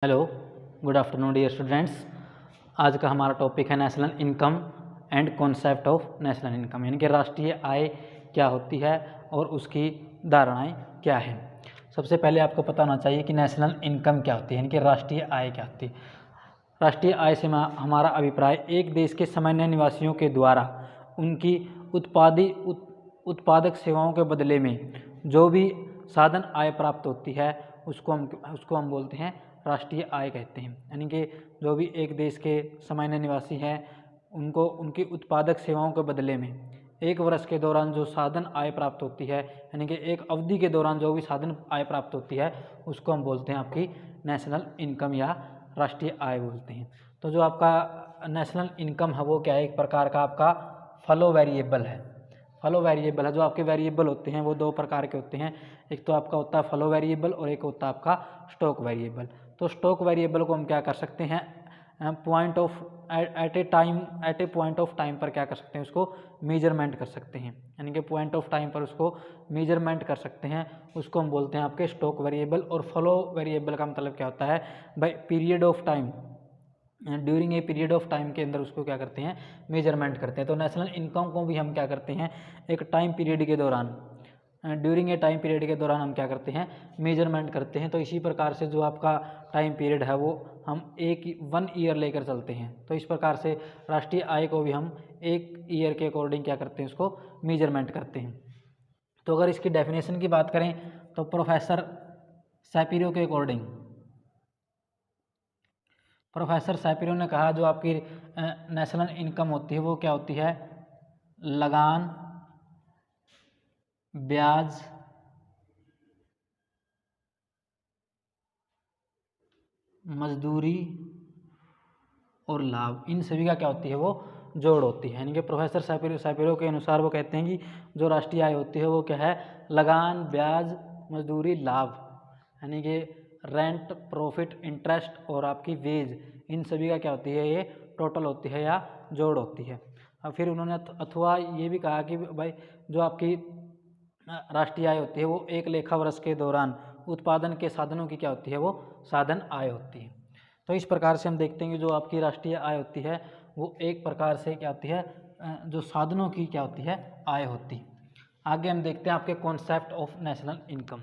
Hello, good afternoon dear students. आज का हमारा टॉपिक है national income and concept of national income, यानी कि राष्ट्रीय आय क्या होती है और उसकी धारणाएं क्या है। सबसे पहले आपको पता होना चाहिए कि नेशनल इनकम क्या होती है, यानी कि राष्ट्रीय आय क्या होती है। राष्ट्रीय आय से हमारा अभिप्राय एक देश के सामान्य निवासियों के द्वारा उनकी उत्पादक सेवाओं के बदले में जो भी साधन आय प्राप्त होती है उसको हम बोलते हैं राष्ट्रीय आय कहते हैं। यानी कि जो भी एक देश के सामान्य निवासी हैं उनको उनकी उत्पादक सेवाओं के बदले में एक वर्ष के दौरान जो साधन आय प्राप्त होती है, यानी कि एक अवधि के दौरान जो भी साधन आय प्राप्त होती है उसको हम बोलते हैं आपकी नेशनल इनकम या राष्ट्रीय आय बोलते हैं। तो जो आपका नेशनल इनकम है वो क्या है, एक प्रकार का आपका फॉलो वेरिएबल है। फॉलो वेरिएबल है, जो आपके वेरिएबल होते हैं वो दो प्रकार के होते हैं। एक तो आपका होता है फॉलो वेरिएबल और एक होता है आपका स्टॉक वेरिएबल। तो स्टॉक वेरिएबल को हम क्या कर सकते हैं, point of at a point of time पर क्या कर सकते हैं, उसको मेजरमेंट कर सकते हैं। यानी कि पॉइंट ऑफ टाइम पर उसको मेजरमेंट कर सकते हैं, उसको हम बोलते हैं आपके स्टॉक वेरिएबल। और फॉलो वेरिएबल का मतलब क्या होता है, by period of time, during a period of time के अंदर उसको क्या करते हैं, मेजरमेंट करते हैं। तो नेशनल इनकम को भी हम क्या करते हैं, एक टाइम पीरियड के दौरान, ड्यूरिंग ए टाइम पीरियड के दौरान हम क्या करते हैं, मेजरमेंट करते हैं। तो इसी प्रकार से जो आपका टाइम पीरियड है वो हम 1 ईयर लेकर चलते हैं। तो इस प्रकार से राष्ट्रीय आय को भी हम 1 ईयर के अकॉर्डिंग क्या करते हैं, उसको मेजरमेंट करते हैं। तो अगर इसकी डेफिनेशन की बात करें तो प्रोफेसर सैपिरो के अकॉर्डिंग, प्रोफेसर सैपिरो ने कहा जो आपकी नेशनल इनकम होती है वो क्या होती है, लगान, ब्याज, मजदूरी और लाभ, इन सभी का क्या होती है वो जोड़ होती है। यानी कि प्रोफेसर सैपिरो के अनुसार वो कहते हैं कि जो राष्ट्रीय आय होती है वो क्या है, लगान, ब्याज, मजदूरी, लाभ, यानी कि रेंट, प्रॉफिट, इंटरेस्ट और आपकी वेज, इन सभी का क्या होती है, ये टोटल होती है या जोड़ होती है। और फिर उन्होंने अथवा ये भी कहा कि भाई जो आपकी राष्ट्रीय आय होती है वो एक लेखा वर्ष के दौरान उत्पादन के साधनों की क्या होती है, वो साधन आय होती है। तो इस प्रकार से हम देखते हैं कि जो आपकी राष्ट्रीय आय होती है वो एक प्रकार से क्या होती है, जो साधनों की क्या होती है, आय होती है। आगे हम देखते हैं आपके concept of national income.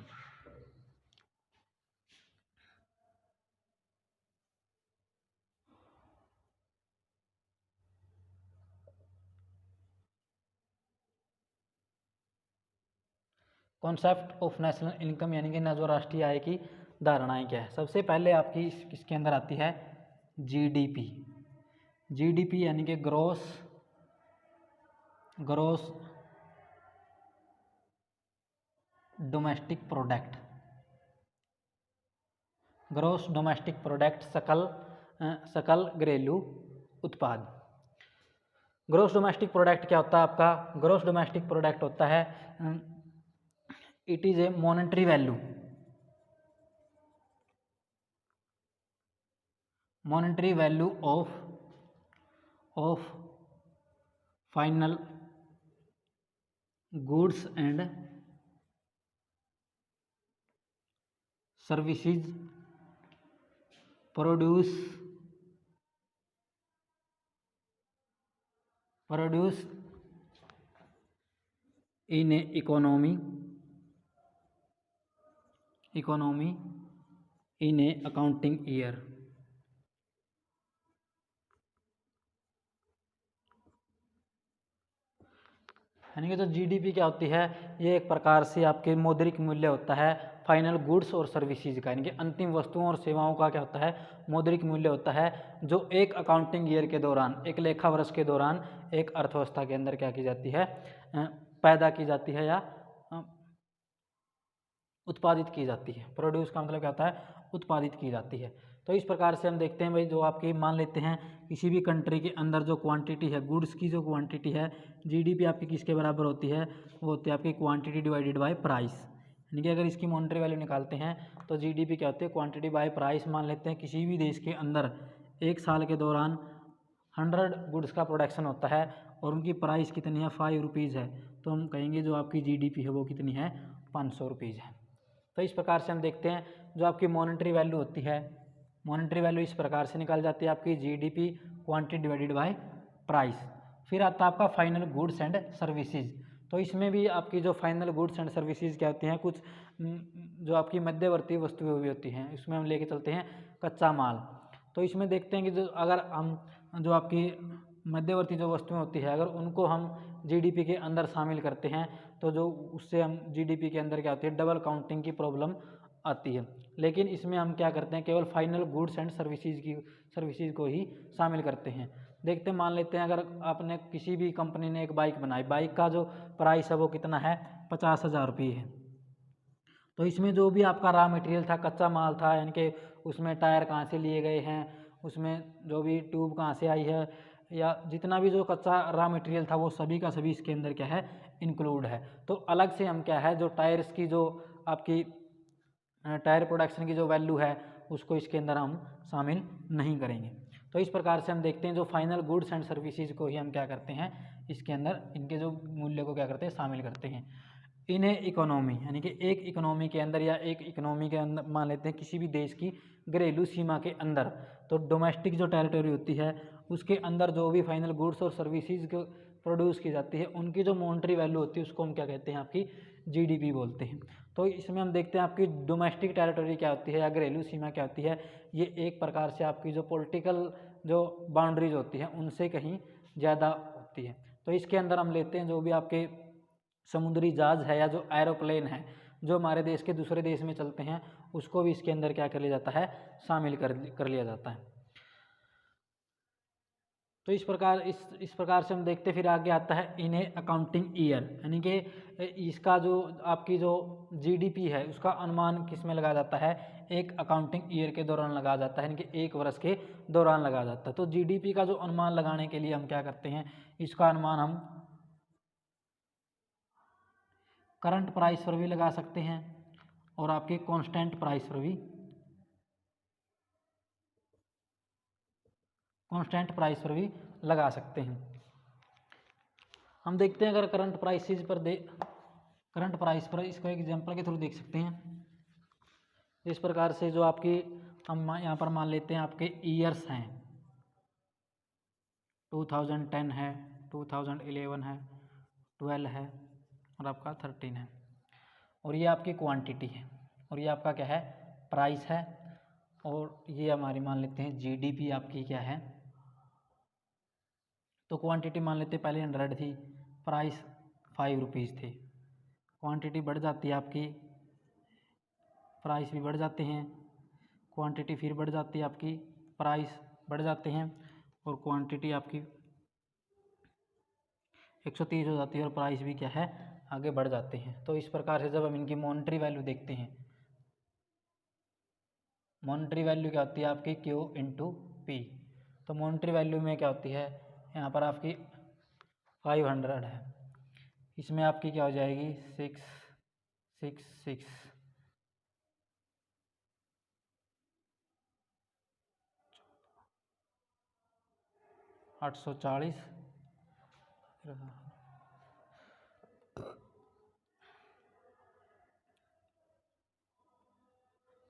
Concept of national income यानी कि जो राष्ट्रीय आय की धारणाएं क्या है। सबसे पहले आपकी इसके अंदर आती है जीडीपी। जीडीपी यानी कि gross domestic product, gross domestic product, सकल घरेलू उत्पाद। ग्रोस डोमेस्टिक प्रोडक्ट क्या होता है आपका, ग्रोस डोमेस्टिक प्रोडक्ट होता है it is a monetary value, monetary value of final goods and services produce in A economy in A accounting year. यानी कि जो जीडीपी क्या होती है, ये एक प्रकार से आपके मौद्रिक मूल्य होता है फाइनल गुड्स और सर्विसेज का, यानी कि अंतिम वस्तुओं और सेवाओं का क्या होता है, मौद्रिक मूल्य होता है, जो एक अकाउंटिंग ईयर के दौरान, एक लेखा वर्ष के दौरान एक अर्थव्यवस्था के अंदर क्या की जाती है, पैदा की जाती है या उत्पादित की जाती है। प्रोड्यूस का मतलब क्या होता है, उत्पादित की जाती है। तो इस प्रकार से हम देखते हैं भाई, जो आपकी मान लेते हैं किसी भी कंट्री के अंदर जो क्वांटिटी है, गुड्स की जो क्वांटिटी है, जीडीपी आपकी किसके बराबर होती है, वो होती है आपकी क्वांटिटी डिवाइडेड बाय प्राइस। यानी कि अगर इसकी मॉनेटरी वैल्यू निकालते हैं तो जीडीपी क्या होती है, क्वांटिटी बाय प्राइस। मान लेते हैं किसी भी देश के अंदर एक साल के दौरान 100 गुड्स का प्रोडक्शन होता है और उनकी प्राइस कितनी है, 5 रुपीज़ है, तो हम कहेंगे जो आपकी जीडीपी है वो कितनी है, 500 रुपीज़ है। तो इस प्रकार से हम देखते हैं जो आपकी मॉनेटरी वैल्यू होती है, मॉनेटरी वैल्यू इस प्रकार से निकाल जाती है आपकी GDP quantity divided by price. फिर आता है आपका फाइनल गुड्स एंड सर्विसेज। तो इसमें भी आपकी जो फाइनल गुड्स एंड सर्विसेज क्या होती हैं, कुछ जो आपकी मध्यवर्ती वस्तुएं भी होती हैं, इसमें हम लेके चलते हैं कच्चा माल। तो इसमें देखते हैं कि जो अगर हम जो आपकी मध्यवर्ती जो वस्तुएं होती है अगर उनको हम जीडीपी के अंदर शामिल करते हैं तो जो उससे हम जीडीपी के अंदर क्या होती है, डबल काउंटिंग की प्रॉब्लम आती है। लेकिन इसमें हम क्या करते हैं, केवल फाइनल गुड्स एंड सर्विसेज को ही शामिल करते हैं। देखते हैं, मान लेते हैं अगर आपने किसी भी कंपनी ने एक बाइक बनाई, बाइक का जो प्राइस है वो कितना है, 50,000 रुपये है। तो इसमें जो भी आपका रॉ मटेरियल था, कच्चा माल था, यानी कि उसमें टायर कहाँ से लिए गए हैं, उसमें जो भी ट्यूब कहाँ से आई है, या जितना भी जो कच्चा रॉ मटेरियल था वो सभी का सभी इसके अंदर क्या है, इंक्लूड है। तो अलग से हम क्या है, जो टायर्स की जो आपकी टायर प्रोडक्शन की जो वैल्यू है उसको इसके अंदर हम शामिल नहीं करेंगे। तो इस प्रकार से हम देखते हैं जो फाइनल गुड्स एंड सर्विसेज को ही हम क्या करते हैं, इसके अंदर इनके जो मूल्य को क्या करते हैं, शामिल करते हैं। इन्हें इकोनॉमी यानी कि एक इकोनॉमी के अंदर या एक इकोनॉमी के अंदर मान लेते हैं किसी भी देश की घरेलू सीमा के अंदर, तो डोमेस्टिक जो टेरिटरी होती है उसके अंदर जो भी फाइनल गुड्स और सर्विसेज को प्रोड्यूस की जाती है उनकी जो मॉनेटरी वैल्यू होती है उसको हम क्या कहते हैं, आपकी जीडीपी बोलते हैं। तो इसमें हम देखते हैं आपकी डोमेस्टिक टेरिटरी क्या होती है या घरेलू सीमा क्या होती है, ये एक प्रकार से आपकी जो पॉलिटिकल जो बाउंड्रीज होती हैं उनसे कहीं ज़्यादा होती है। तो इसके अंदर हम लेते हैं जो भी आपके समुद्री जहाज है या जो एरोप्लेन है जो हमारे देश के दूसरे देश में चलते हैं उसको भी इसके अंदर क्या कर लिया जाता है, शामिल कर लिया जाता है। तो इस प्रकार से हम देखते फिर आगे आता है इन्हें अकाउंटिंग ईयर, यानी कि इसका जो आपकी जो जीडीपी है उसका अनुमान किस में लगाया जाता है, एक अकाउंटिंग ईयर के दौरान लगाया जाता है, यानी कि एक वर्ष के दौरान लगाया जाता है। तो जीडीपी का जो अनुमान लगाने के लिए हम क्या करते हैं, इसका अनुमान हम करंट प्राइस पर भी लगा सकते हैं और आपके कांस्टेंट प्राइस पर भी लगा सकते हैं। हम देखते हैं अगर करंट प्राइस पर इसको एग्जांपल के थ्रू देख सकते हैं। इस प्रकार से जो आपकी हम यहाँ पर मान लेते हैं आपके ईयर्स हैं, 2010 है, 2011 है, 12 है और आपका 13 है, और ये आपकी क्वांटिटी है और ये आपका क्या है, प्राइस है, और ये हमारी मान लेते हैं जीडीपी आपकी क्या है। तो क्वांटिटी मान लेते हैं पहले 100 थी, प्राइस 5 रुपीज़ थे, क्वांटिटी बढ़ जाती है आपकी, प्राइस भी बढ़ जाते हैं, क्वांटिटी फिर बढ़ जाती है आपकी, प्राइस बढ़ जाते हैं, और क्वांटिटी आपकी 130 हो जाती है और प्राइस भी क्या है, आगे बढ़ जाते हैं। तो इस प्रकार से जब हम इनकी मॉनेटरी वैल्यू देखते हैं, मॉनेटरी वैल्यू क्या होती है आपकी Q इंटू पी। तो मॉनेटरी वैल्यू में क्या होती है, यहाँ पर आपकी 500 है, इसमें आपकी क्या हो जाएगी 666 840।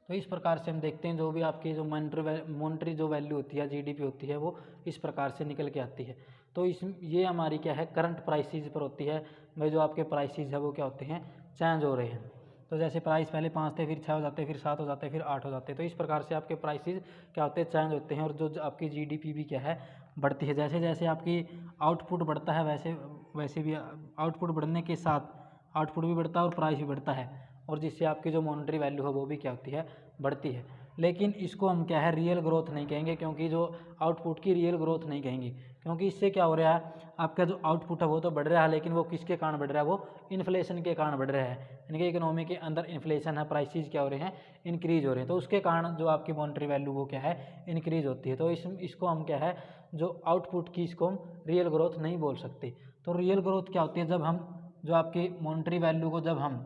तो इस प्रकार से हम देखते हैं जो भी आपकी जो मॉनेटरी जो वैल्यू होती है, जीडीपी होती है, वो इस प्रकार से निकल के आती है। तो ये हमारी क्या है, करंट प्राइसेस पर होती है भाई, जो आपके प्राइसेस है वो क्या होते हैं, चेंज हो रहे हैं। तो जैसे प्राइस पहले 5 थे, फिर 6 हो जाते हैं, फिर 7 हो जाते हैं, फिर 8 हो जाते हैं। तो इस प्रकार से आपके प्राइसेस क्या होते हैं, चेंज होते हैं, और जो आपकी जीडीपी भी क्या है, बढ़ती है। जैसे जैसे आपकी आउटपुट बढ़ता है वैसे वैसे भी आउटपुट बढ़ने के साथ आउटपुट भी बढ़ता है और प्राइस भी बढ़ता है, और जिससे आपकी जो मॉनेटरी वैल्यू है वो भी क्या होती है, बढ़ती है। लेकिन इसको हम क्या है, रियल ग्रोथ नहीं कहेंगे, क्योंकि जो आउटपुट की रियल ग्रोथ नहीं कहेंगे, क्योंकि इससे क्या हो रहा है, आपका जो आउटपुट है वो तो बढ़ रहा है, लेकिन वो किसके कारण बढ़ रहा है, वो इन्फ्लेशन के कारण बढ़ रहा है। यानी कि इकोनॉमी के अंदर इन्फ्लेशन है, प्राइसेस क्या हो रहे हैं, इंक्रीज हो रहे हैं, तो उसके कारण जो आपकी मॉनेटरी वैल्यू वो क्या है, इंक्रीज होती है। तो इसको हम क्या है, जो आउटपुट की इसको हम रियल ग्रोथ नहीं बोल सकते। तो रियल ग्रोथ क्या होती है, जब हम जो आपकी मॉनेटरी वैल्यू को जब हम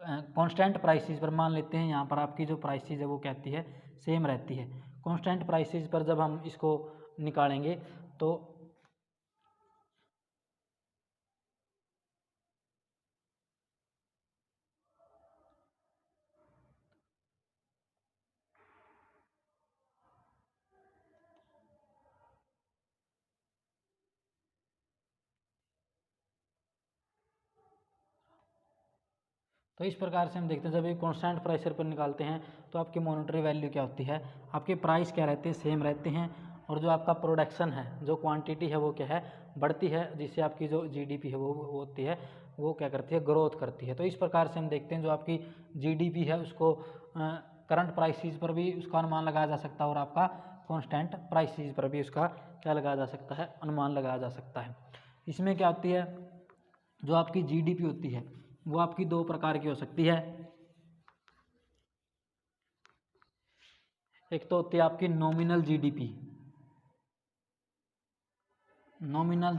कांस्टेंट प्राइसेस पर मान लेते हैं, यहाँ पर आपकी जो प्राइसेस है वो कहती है सेम रहती है। कांस्टेंट प्राइसेस पर जब हम इसको निकालेंगे तो तो इस प्रकार से हम देखते हैं जब ये कांस्टेंट प्रेशर पर निकालते हैं तो आपकी मॉनेटरी वैल्यू क्या होती है, आपके प्राइस क्या रहते हैं, सेम रहते हैं, और जो आपका प्रोडक्शन है, जो क्वांटिटी है वो क्या है, बढ़ती है, जिससे आपकी जो जीडीपी है वो होती है, वो क्या करती है, ग्रोथ करती है। तो इस प्रकार से हम देखते हैं जो आपकी जीडीपी है उसको करंट प्राइसेस पर भी उसका अनुमान लगाया जा सकता है, और आपका कांस्टेंट प्राइसेस पर भी उसका क्या लगाया जा सकता है, अनुमान लगाया जा सकता है। इसमें क्या होती है, जो आपकी जीडीपी होती है वो आपकी दो प्रकार की हो सकती है। एक तो होती है आपकी नॉमिनल जीडीपी। नॉमिनल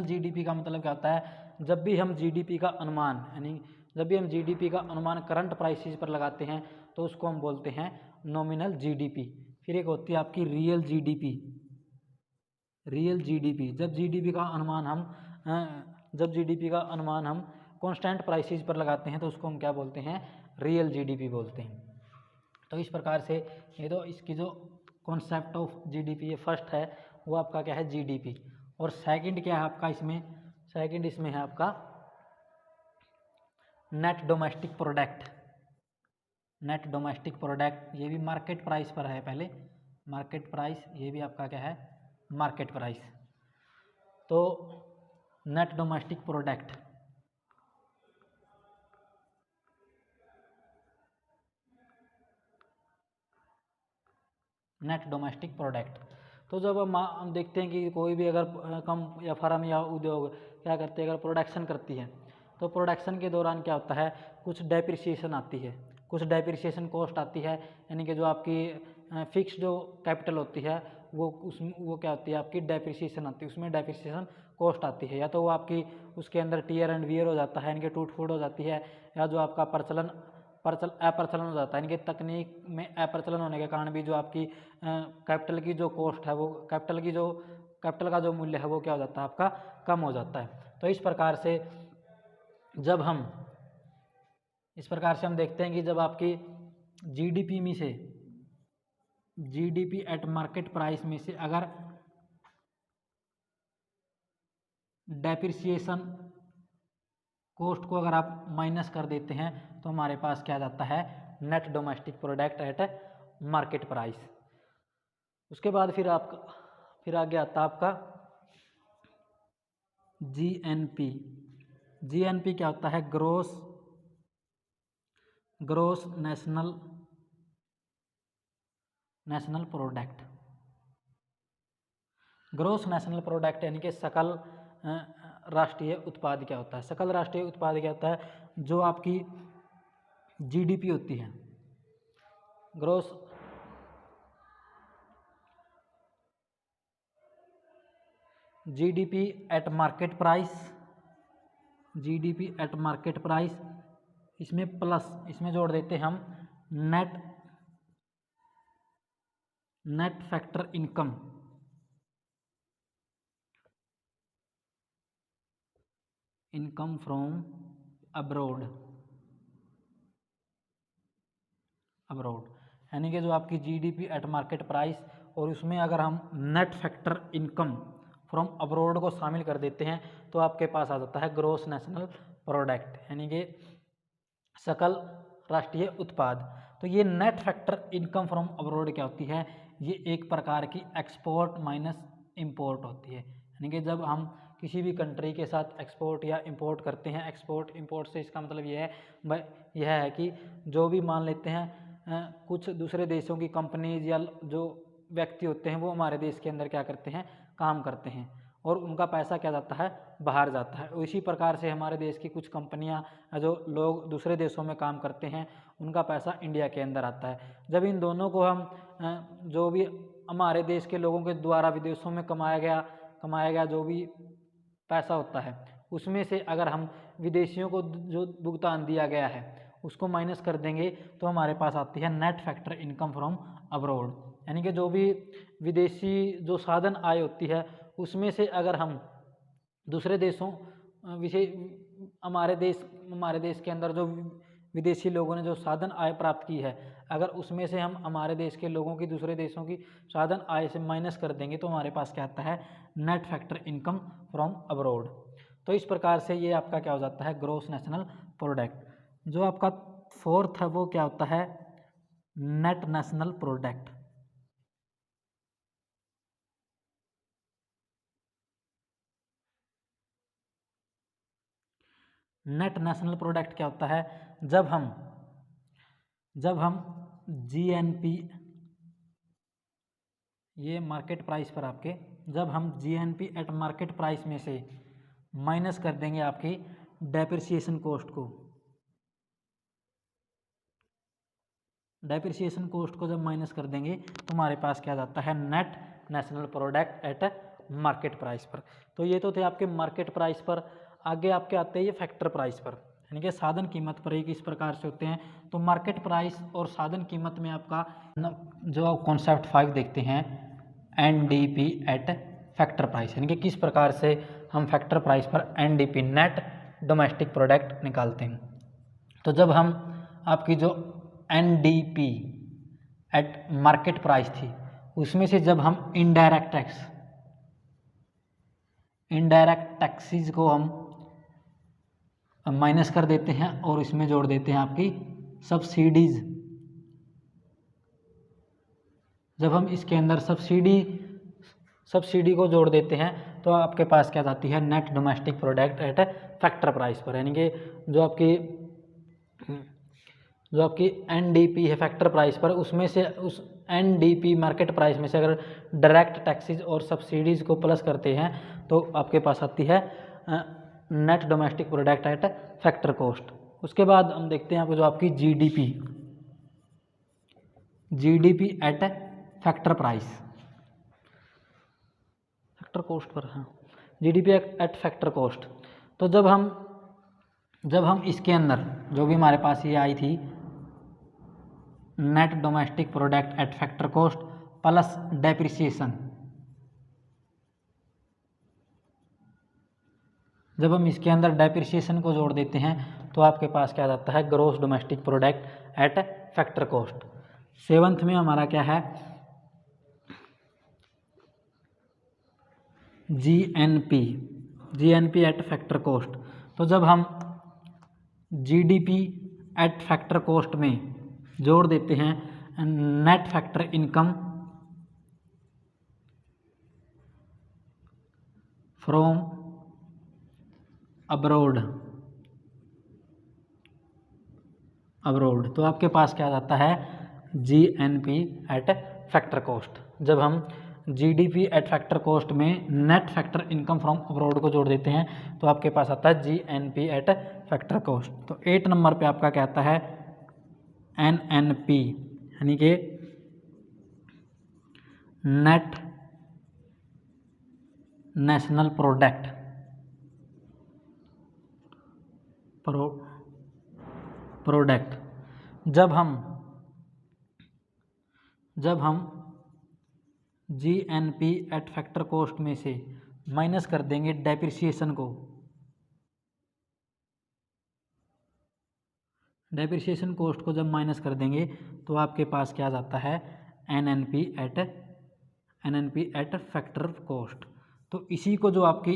जीडीपी का मतलब क्या होता है, जब भी हम जीडीपी का अनुमान यानी जब भी हम जीडीपी का अनुमान करंट प्राइसेस पर लगाते हैं तो उसको हम बोलते हैं नॉमिनल जीडीपी। फिर एक होती है आपकी रियल जीडीपी। जब जीडीपी का अनुमान हम कांस्टेंट प्राइसेस पर लगाते हैं तो उसको हम क्या बोलते हैं, रियल जीडीपी बोलते हैं। तो इस प्रकार से ये तो इसकी जो कॉन्सेप्ट ऑफ जीडीपी है, फर्स्ट है वो आपका क्या है, जीडीपी, और सेकंड क्या है आपका इसमें, सेकंड इसमें है आपका नेट डोमेस्टिक प्रोडक्ट। ये भी मार्केट प्राइस पर है, पहले मार्केट प्राइस, ये भी आपका क्या है, मार्केट प्राइस। तो नेट डोमेस्टिक प्रोडक्ट, तो जब हम देखते हैं कि कोई भी अगर कम या फर्म या उद्योग क्या करते हैं, अगर प्रोडक्शन करती है तो प्रोडक्शन के दौरान क्या होता है, कुछ डेप्रिसिएशन आती है, कुछ डेप्रिसिएशन कॉस्ट आती है, यानी कि जो आपकी फिक्स जो कैपिटल होती है वो क्या होती है, आपकी डेप्रिसिएशन आती है, उसमें डेप्रिसिएशन कॉस्ट आती है, या तो वो आपकी उसके अंदर टियर एंड वियर हो जाता है, यानी कि टूट फूट हो जाती है, या जो आपका अप्रचलन हो जाता है, यानी कि तकनीक में अप्रचलन होने के कारण भी जो आपकी कैपिटल की जो कॉस्ट है, वो कैपिटल का जो मूल्य है वो क्या हो जाता है, आपका कम हो जाता है। तो इस प्रकार से हम देखते हैं कि जब आपकी जीडीपी में से जीडीपी एट मार्केट प्राइस में से अगर डेप्रिसिएशन कॉस्ट को अगर आप माइनस कर देते हैं तो हमारे पास क्या जाता है, net domestic product at market price. उसके बाद फिर आगे आता है आपका जीएनपी। जीएनपी क्या होता है, gross national product. Gross national product यानी कि सकल राष्ट्रीय उत्पाद क्या होता है, सकल राष्ट्रीय उत्पाद क्या होता है, जो आपकी जीडीपी होती है, gross GDP at market price, इसमें प्लस इसमें जोड़ देते हैं हम net factor income from abroad, यानी कि जो आपकी जीडीपी एट मार्केट प्राइस और उसमें अगर हम net factor income from abroad को शामिल कर देते हैं तो आपके पास आ जाता है ग्रोस नेशनल प्रोडक्ट, यानी कि सकल राष्ट्रीय उत्पाद। तो ये net factor income from abroad क्या होती है, ये एक प्रकार की एक्सपोर्ट माइनस इंपोर्ट होती है, यानी कि जब हम किसी भी कंट्री के साथ एक्सपोर्ट या इंपोर्ट करते हैं, एक्सपोर्ट इंपोर्ट से इसका मतलब यह है कि जो भी मान लेते हैं कुछ दूसरे देशों की कंपनीज या जो व्यक्ति होते हैं वो हमारे देश के अंदर क्या करते हैं, काम करते हैं, और उनका पैसा क्या जाता है, बाहर जाता है। इसी प्रकार से हमारे देश की कुछ कंपनियां, जो लोग दूसरे देशों में काम करते हैं, उनका पैसा इंडिया के अंदर आता है। जब इन दोनों को हम जो भी हमारे देश के लोगों के द्वारा विदेशों में कमाया गया जो भी पैसा होता है, उसमें से अगर हम विदेशियों को जो भुगतान दिया गया है उसको माइनस कर देंगे तो हमारे पास आती है net factor income from abroad, यानी कि जो भी विदेशी जो साधन आय होती है उसमें से अगर हम दूसरे देशों हमारे देश के अंदर जो विदेशी लोगों ने जो साधन आय प्राप्त की है, अगर उसमें से हम हमारे देश के लोगों की दूसरे देशों की साधन आय से माइनस कर देंगे तो हमारे पास क्या आता है, net factor income from abroad. तो इस प्रकार से ये आपका क्या हो जाता है, ग्रोस नेशनल प्रोडक्ट। जो आपका फोर्थ है वो क्या होता है, net national product. Net national product क्या होता है, जब हम जीएनपी, ये मार्केट प्राइस पर आपके, जब हम जीएनपी एट मार्केट प्राइस में से माइनस कर देंगे आपकी डेप्रिसिएशन कॉस्ट को, डेप्रिसिएशन कॉस्ट को जब माइनस कर देंगे तो हमारे पास क्या जाता है, net national product at market price पर। तो ये तो थे आपके मार्केट प्राइस पर। आगे आपके आते हैं ये फैक्टर प्राइस पर, यानी कि साधन कीमत पर। एक इस प्रकार से होते हैं। तो मार्केट प्राइस और साधन कीमत में आपका जो कॉन्सेप्ट 5 देखते हैं, एनडीपी एट फैक्टर प्राइस, यानी कि किस प्रकार से हम फैक्टर प्राइस पर एनडीपी नेट डोमेस्टिक प्रोडक्ट निकालते हैं। तो जब हम आपकी जो एनडीपी एट मार्केट प्राइस थी, उसमें से जब हम इनडायरेक्ट टैक्सेस को हम माइनस कर देते हैं और इसमें जोड़ देते हैं आपकी सब्सिडीज, जब हम इसके अंदर सब्सिडी को जोड़ देते हैं तो आपके पास क्या जाती है, net domestic product at factor price पर। यानी कि जो आपकी एनडीपी है फैक्टर प्राइस पर, उसमें से उस एनडीपी मार्केट प्राइस में से अगर डायरेक्ट टैक्सेस और सब्सिडीज़ को प्लस करते हैं तो आपके पास आती है net domestic product at factor cost. उसके बाद हम देखते हैं आपको जो आपकी GDP at factor price, factor cost per, हाँ, जीडीपी एट फैक्टर कॉस्ट। तो जब हम इसके अंदर जो भी हमारे पास ये आई थी net domestic product at factor cost plus depreciation, जब हम इसके अंदर डेप्रिसिएशन को जोड़ देते हैं तो आपके पास क्या जाता है, gross domestic product at factor cost. 7th में हमारा क्या है, जीएनपी एट फैक्टर कॉस्ट। तो जब हम जीडीपी एट फैक्टर कॉस्ट में जोड़ देते हैं net factor income from abroad, तो आपके पास क्या जाता है, जीएनपी एट फैक्टर कॉस्ट। जब हम जीडीपी एट फैक्टर कॉस्ट में net factor income from abroad को जोड़ देते हैं तो आपके पास आता है जीएनपी एट फैक्टर कॉस्ट। तो 8 नंबर पे आपका क्या आता है, एनएनपी, यानी कि नेट नेशनल प्रोडक्ट। जब हम जीएनपी एट फैक्टर कॉस्ट में से माइनस कर देंगे डेप्रिसिएशन को, डेप्रिसिएशन कॉस्ट को जब माइनस कर देंगे तो आपके पास क्या जाता है, एनएनपी एट फैक्टर कॉस्ट। तो इसी को जो आपकी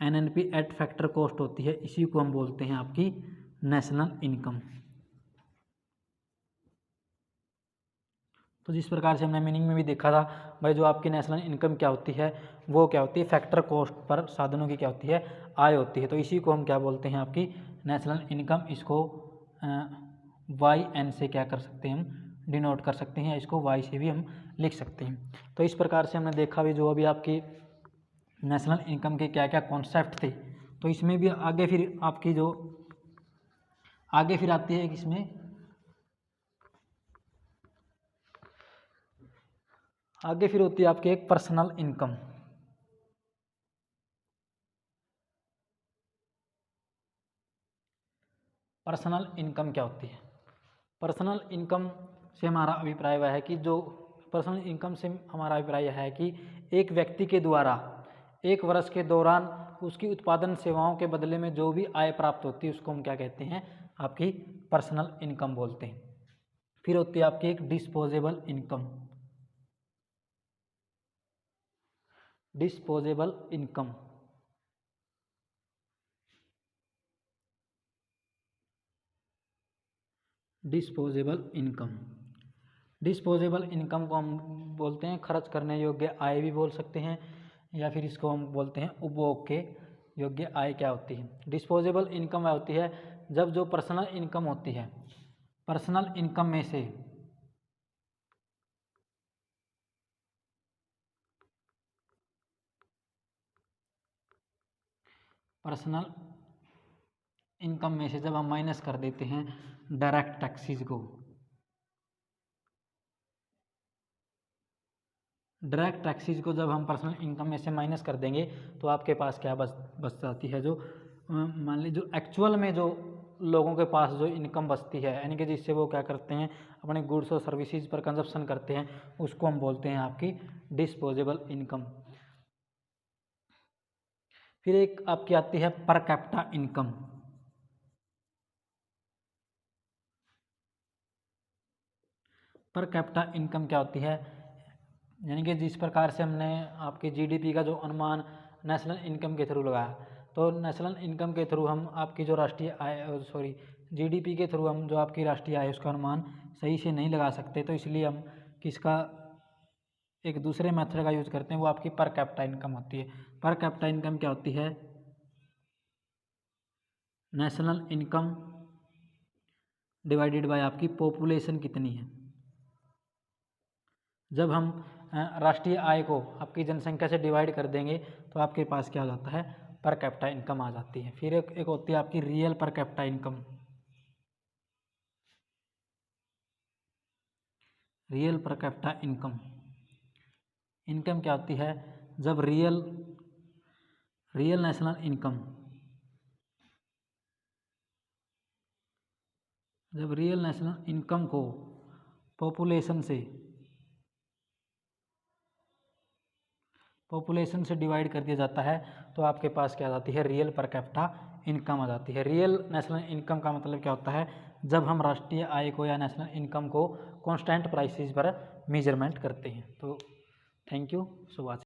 एनएनपी एट फैक्टर कॉस्ट होती है, इसी को हम बोलते हैं आपकी नेशनल इनकम। तो जिस प्रकार से हमने मीनिंग में भी देखा था भाई, जो आपकी नेशनल इनकम क्या होती है, वो क्या होती है, फैक्टर कॉस्ट पर साधनों की क्या होती है, आय होती है। तो इसी को हम क्या बोलते हैं, आपकी नेशनल इनकम। इसको वाई एन से क्या कर सकते हैं, हम डिनोट कर सकते हैं, इसको वाई से भी हम लिख सकते हैं। तो इस प्रकार से हमने देखा भी जो अभी आपकी नेशनल इनकम के क्या क्या कॉन्सेप्ट थे। तो इसमें भी आगे फिर आपकी जो आगे फिर आती है, इसमें आगे फिर होती है आपकी एक पर्सनल इनकम। पर्सनल इनकम क्या होती है, पर्सनल इनकम से हमारा अभिप्राय वह है कि जो पर्सनल इनकम से हमारा अभिप्राय यह है कि एक व्यक्ति के द्वारा एक वर्ष के दौरान उसकी उत्पादन सेवाओं के बदले में जो भी आय प्राप्त होती है उसको हम क्या कहते हैं, आपकी पर्सनल इनकम बोलते हैं। फिर होती है आपकी एक disposable income, disposable income disposable income. Disposable income को हम बोलते हैं खर्च करने योग्य आय भी बोल सकते हैं, या फिर इसको हम बोलते हैं उपभोग के योग्य आय। क्या होती है डिस्पोजेबल इनकम? वह होती है जब जो पर्सनल इनकम होती है, पर्सनल इनकम में से जब हम माइनस कर देते हैं डायरेक्ट टैक्सेस को, डायरेक्ट टैक्सेस को जब हम पर्सनल इनकम में से माइनस कर देंगे तो आपके पास क्या बच जाती है, जो मान लीजिए जो एक्चुअल में जो लोगों के पास जो इनकम बचती है, यानी कि जिससे वो क्या करते हैं अपने गुड्स और सर्विसेज पर कंजप्शन करते हैं, उसको हम बोलते हैं आपकी डिस्पोजेबल इनकम। फिर एक आपकी आती है per capita income. Per capita income क्या होती है? यानी कि जिस प्रकार से हमने आपके जीडीपी का जो अनुमान नेशनल इनकम के थ्रू लगाया, तो नेशनल इनकम के थ्रू हम आपकी जो राष्ट्रीय आय जीडीपी के थ्रू हम जो आपकी राष्ट्रीय आय उसका अनुमान सही से नहीं लगा सकते, तो इसलिए हम किसका एक दूसरे मेथड का यूज करते हैं, वो आपकी पर कैपिटा इनकम होती है। पर कैपिटा इनकम क्या होती है? नेशनल इनकम डिवाइडेड बाय आपकी पॉपुलेशन कितनी है। जब हम राष्ट्रीय आय को आपकी जनसंख्या से डिवाइड कर देंगे तो आपके पास क्या हो जाता है, पर कैपिटा इनकम आ जाती है। फिर एक होती है आपकी real per capita income. Real per capita income, income क्या होती है? जब रियल नेशनल इनकम, जब रियल नेशनल इनकम को पॉपुलेशन से डिवाइड कर दिया जाता है तो आपके पास क्या आ जाती है, रियल पर कैपिटा इनकम आ जाती है। रियल नेशनल इनकम का मतलब क्या होता है? जब हम राष्ट्रीय आय को या नेशनल इनकम को कांस्टेंट प्राइसेस पर मेजरमेंट करते हैं। तो थैंक यू सो मच।